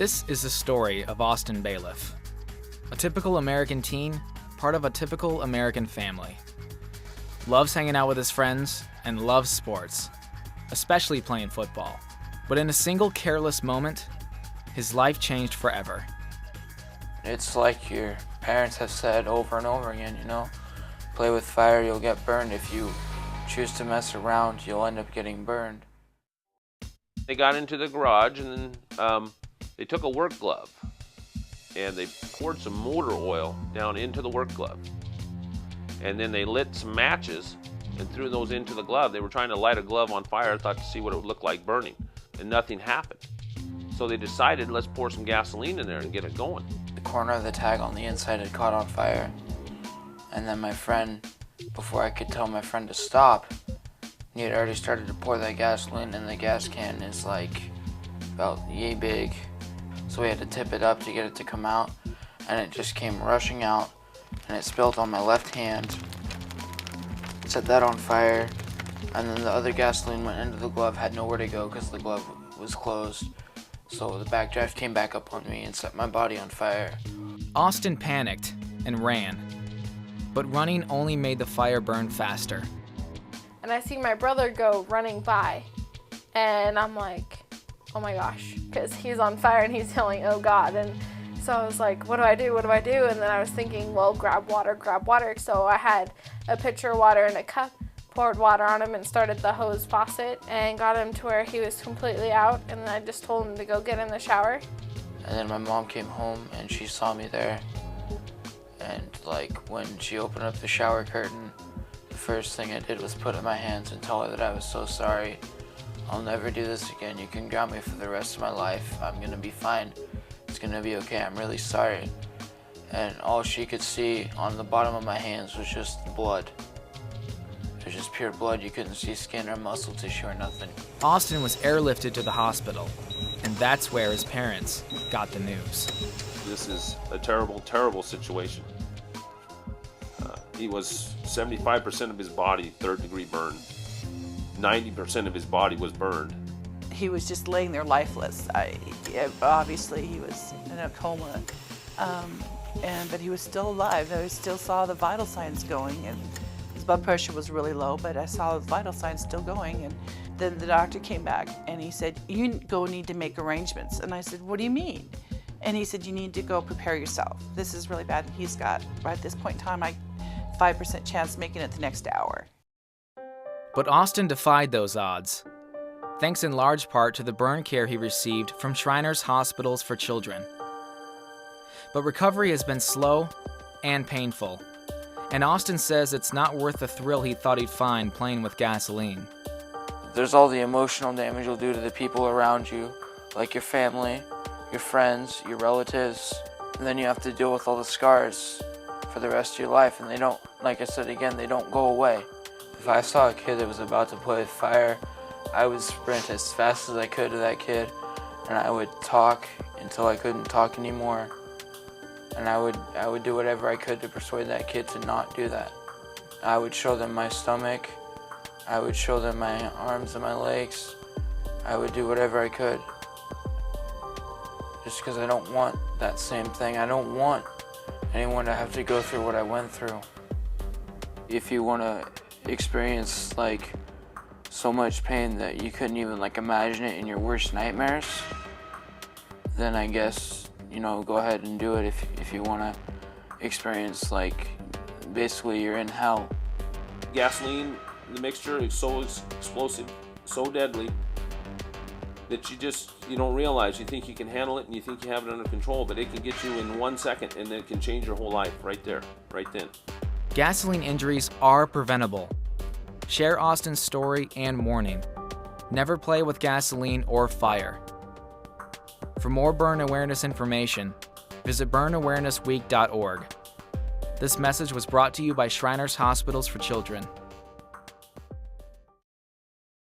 This is the story of Austin Bailiff, a typical American teen, part of a typical American family. Loves hanging out with his friends and loves sports, especially playing football. But in a single careless moment, his life changed forever. It's like your parents have said over and over again, play with fire, you'll get burned. If you choose to mess around, you'll end up getting burned. They got into the garage and then they took a work glove and they poured some motor oil down into the work glove. And then they lit some matches and threw those into the glove. They were trying to light a glove on fire, thought to see what it would look like burning, and nothing happened. So they decided, let's pour some gasoline in there and get it going. The corner of the tag on the inside had caught on fire. And then my friend, before I could tell my friend to stop, he had already started to pour that gasoline, and the gas can is like about yay big. So we had to tip it up to get it to come out, and it just came rushing out, and it spilled on my left hand. Set that on fire, and then the other gasoline went into the glove, had nowhere to go because the glove was closed. So the backdraft came back up on me and set my body on fire. Austin panicked and ran, but running only made the fire burn faster. And I see my brother go running by, and I'm like, oh my gosh, because he's on fire and he's yelling, oh God. And so I was like, what do I do? What do I do? And then I was thinking, well, grab water. So I had a pitcher of water in a cup, poured water on him and started the hose faucet and got him to where he was completely out. And then I just told him to go get in the shower. And then my mom came home and she saw me there. And when she opened up the shower curtain, the first thing I did was put in my hands and tell her that I was so sorry. I'll never do this again. You can ground me for the rest of my life. I'm gonna be fine. It's gonna be okay. I'm really sorry. And all she could see on the bottom of my hands was just blood. It was just pure blood. You couldn't see skin or muscle tissue or nothing. Austin was airlifted to the hospital, and that's where his parents got the news. This is a terrible, terrible situation. He was 75% of his body, third-degree burn. 90% of his body was burned. He was just laying there lifeless. Obviously, he was in a coma, but he was still alive. I still saw the vital signs going, and his blood pressure was really low, but I saw the vital signs still going. And then the doctor came back, and he said, you need to make arrangements. And I said, what do you mean? And he said, you need to go prepare yourself. This is really bad. And he's got, right at this point in time, 5% chance of making it the next hour. But Austin defied those odds, thanks in large part to the burn care he received from Shriners Hospitals for Children. But recovery has been slow and painful, and Austin says it's not worth the thrill he thought he'd find playing with gasoline. There's all the emotional damage you'll do to the people around you, like your family, your friends, your relatives, and then you have to deal with all the scars for the rest of your life, and they don't, like I said again, they don't go away. If I saw a kid that was about to play with fire, I would sprint as fast as I could to that kid, and I would talk until I couldn't talk anymore. And I would do whatever I could to persuade that kid to not do that. I would show them my stomach. I would show them my arms and my legs. I would do whatever I could. Just because I don't want that same thing. I don't want anyone to have to go through what I went through. If you want to experience so much pain that you couldn't even imagine it in your worst nightmares, then I guess go ahead and do it if you want to experience basically you're in hell. Gasoline, the mixture is so explosive, so deadly that you don't realize. You think you can handle it and you think you have it under control, but it can get you in 1 second and it can change your whole life right there, right then. Gasoline injuries are preventable. Share Austin's story and warning. Never play with gasoline or fire. For more burn awareness information, visit burnawarenessweek.org. This message was brought to you by Shriners Hospitals for Children.